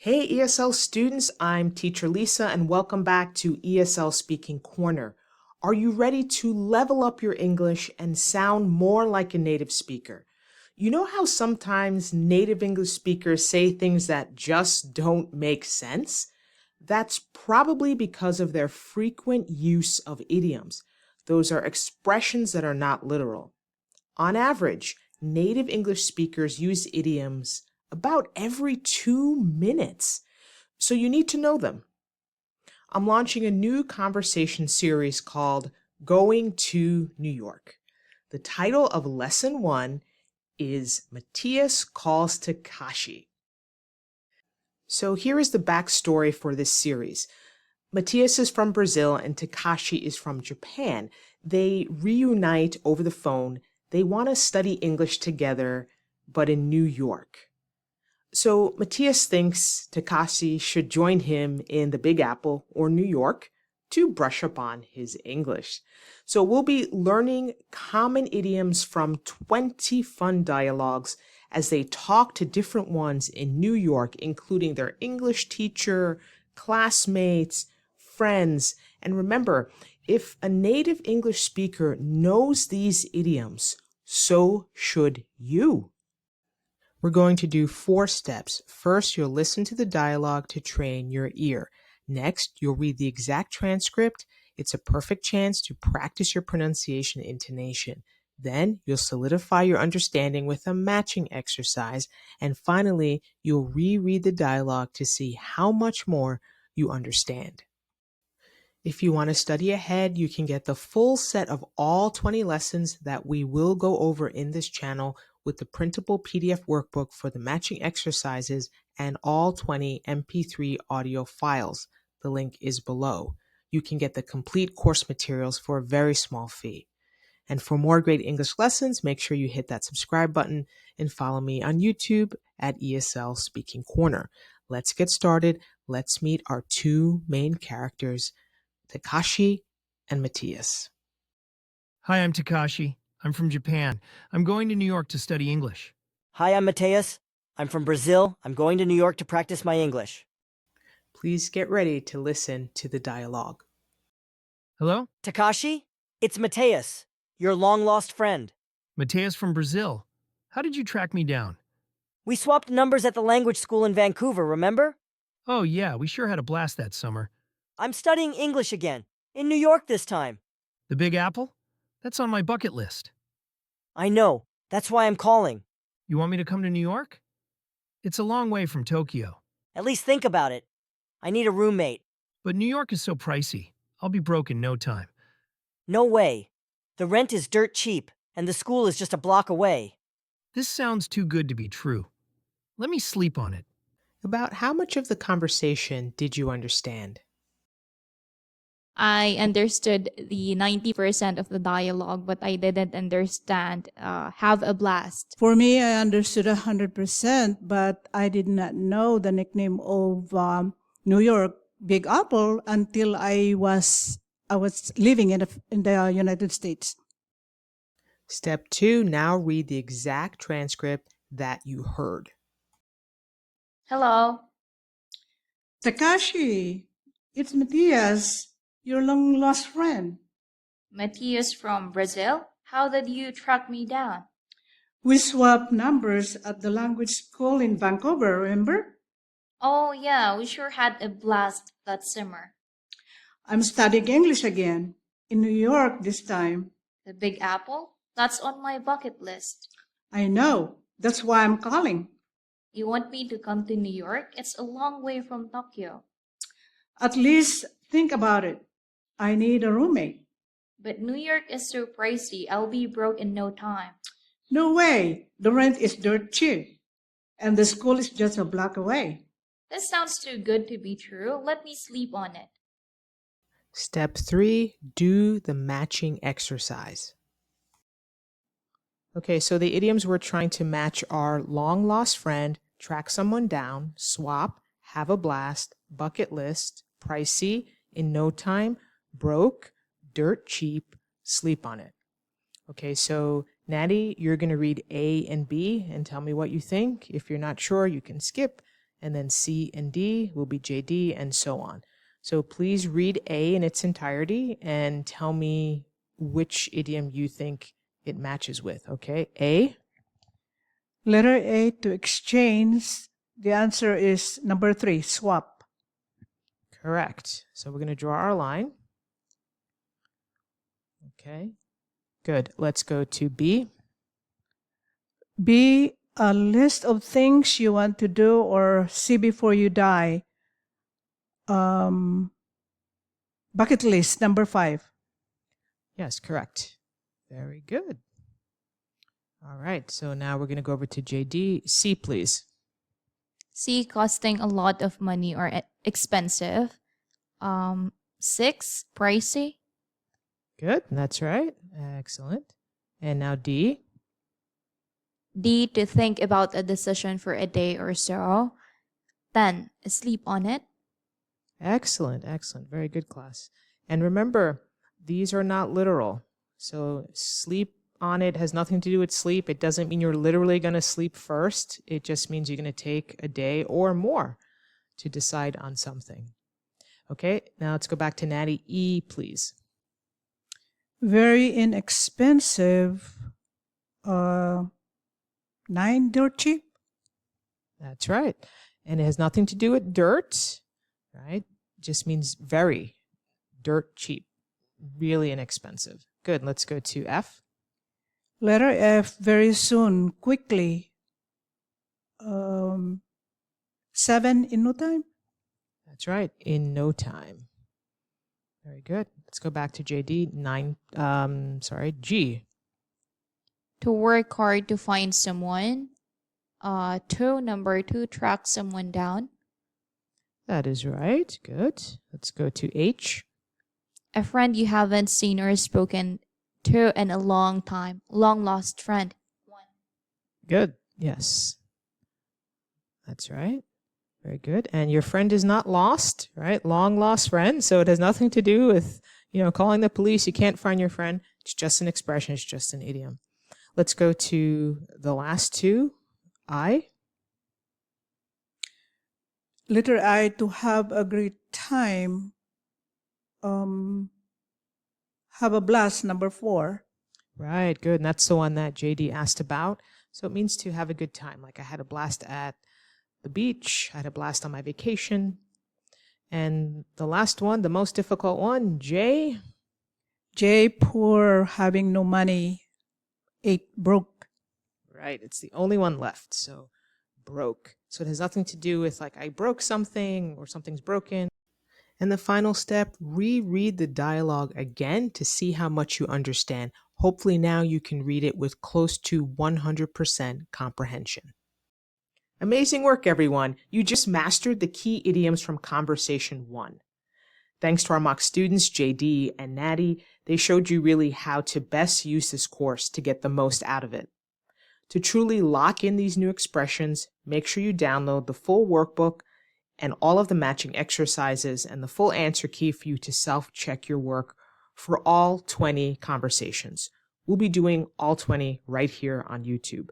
Hey ESL students, I'm Teacher Lisa and welcome back to ESL Speaking Corner. Are you ready to level up your English and sound more like a native speaker? You know how sometimes native English speakers say things that just don't make sense? That's probably because of their frequent use of idioms. Those are expressions that are not literal. On average, native English speakers use idioms about every 2 minutes, so you need to know them. I'm launching a new conversation series called Going to New York. The title of Lesson 1 is Matthias Calls Takashi. So here is the backstory for this series. Matthias is from Brazil and Takashi is from Japan. They reunite over the phone. They want to study English together, but in New York. So Matthias thinks Takashi should join him in the Big Apple or New York to brush up on his English. So we'll be learning common idioms from 20 fun dialogues as they talk to different ones in New York, including their English teacher, classmates, friends. And remember, if a native English speaker knows these idioms, so should you. We're going to do 4 steps. First, you'll listen to the dialogue to train your ear. Next, you'll read the exact transcript. It's a perfect chance to practice your pronunciation and intonation. Then, you'll solidify your understanding with a matching exercise. And finally, you'll reread the dialogue to see how much more you understand. If you want to study ahead, you can get the full set of all 20 lessons that we will go over in this channel with the printable PDF workbook for the matching exercises and all 20 MP3 audio files. The link is below. You can get the complete course materials for a very small fee. And for more great English lessons, make sure you hit that subscribe button and follow me on YouTube at ESL Speaking Corner. Let's get started. Let's meet our 2 main characters, Takashi and Matthias. Hi, I'm Takashi. I'm from Japan. I'm going to New York to study English. Hi, I'm Matthias. I'm from Brazil. I'm going to New York to practice my English. Please get ready to listen to the dialogue. Hello? Takashi, it's Matthias, your long-lost friend. Mateus from Brazil. How did you track me down? We swapped numbers at the language school in Vancouver, remember? Oh, yeah, we sure had a blast that summer. I'm studying English again, in New York this time. The Big Apple? That's on my bucket list. I know, that's why I'm calling. You want me to come to New York? It's a long way from Tokyo. At least think about it. I need a roommate. But New York is so pricey. I'll be broke in no time. No way. The rent is dirt cheap, and the school is just a block away. This sounds too good to be true. Let me sleep on it. About how much of the conversation did you understand? I understood the 90% of the dialogue, but I didn't understand have a blast. For me, I understood 100%, but I did not know the nickname of New York Big Apple until I was living in the United States. Step 2, now read the exact transcript that you heard. Hello. Takashi, it's Matthias, your long-lost friend. Matthias from Brazil. How did you track me down? We swapped numbers at the language school in Vancouver, remember? Oh, yeah, we sure had a blast that summer. I'm studying English again, in New York this time. The Big Apple? That's on my bucket list. I know, that's why I'm calling. You want me to come to New York? It's a long way from Tokyo. At least think about it. I need a roommate. But New York is so pricey, I'll be broke in no time. No way, the rent is dirt cheap, and the school is just a block away. This sounds too good to be true. Let me sleep on it. Step 3, do the matching exercise. Okay, so the idioms we're trying to match are long lost friend, track someone down, swap, have a blast, bucket list, pricey, in no time, broke, dirt cheap, sleep on it. Okay, so Natty, you're going to read A and B and tell me what you think. If you're not sure, you can skip. and then C and D will be JD, and so on. So please read A in its entirety and tell me which idiom you think it matches with, okay? A. Letter A, to exchange. The answer is number 3, swap. Correct. So we're going to draw our line. Okay, good. Let's go to B. B, a list of things you want to do or see before you die. Bucket list, number 5. Yes, correct. Very good. All right, so now we're going to go over to JD. C, please. C, costing a lot of money or expensive. 6, pricey. Good, that's right. Excellent. And now D. D, to think about a decision for a day or so. 10, sleep on it. Excellent, excellent. Very good, class. And remember, these are not literal. So sleep on it has nothing to do with sleep. It doesn't mean you're literally going to sleep first. It just means you're going to take a day or more to decide on something. Okay, now let's go back to Natty. E, please. Very inexpensive. 9, dirt cheap. That's right. And it has nothing to do with dirt, right? It just means very dirt cheap, really inexpensive. Good. Let's go to F. Letter F, very soon, quickly. 7, in no time. That's right. In no time. Very good. Let's go back to JD. G. To work hard to find someone. 2, number 2, track someone down. That is right. Good. Let's go to H. A friend you haven't seen or spoken to in a long time. Long lost friend. 1. Good. Yes. That's right. Very good. And your friend is not lost, right? Long lost friend. So it has nothing to do with, calling the police. You can't find your friend. It's just an expression. It's just an idiom. Let's go to the last two. I. Letter I, to have a great time. Have a blast, number 4. Right, good. And that's the one that JD asked about. So it means to have a good time. Like I had a blast at the beach. I had a blast on my vacation. And the last one, the most difficult one, J. J, poor, having no money. 8, broke. Right, it's the only one left. So broke. So it has nothing to do with like I broke something or something's broken. And the final step, reread the dialogue again to see how much you understand. Hopefully now you can read it with close to 100% comprehension. Amazing work, everyone. You just mastered the key idioms from Conversation 1. Thanks to our mock students, JD and Natty, they showed you really how to best use this course to get the most out of it. To truly lock in these new expressions, make sure you download the full workbook and all of the matching exercises and the full answer key for you to self-check your work for all 20 conversations. We'll be doing all 20 right here on YouTube.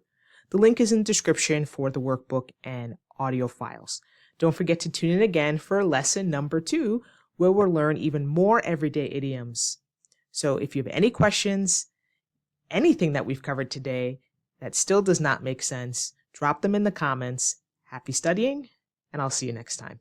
The link is in the description for the workbook and audio files. Don't forget to tune in again for lesson number 2, where we'll learn even more everyday idioms. So if you have any questions, anything that we've covered today that still does not make sense, drop them in the comments. Happy studying, and I'll see you next time.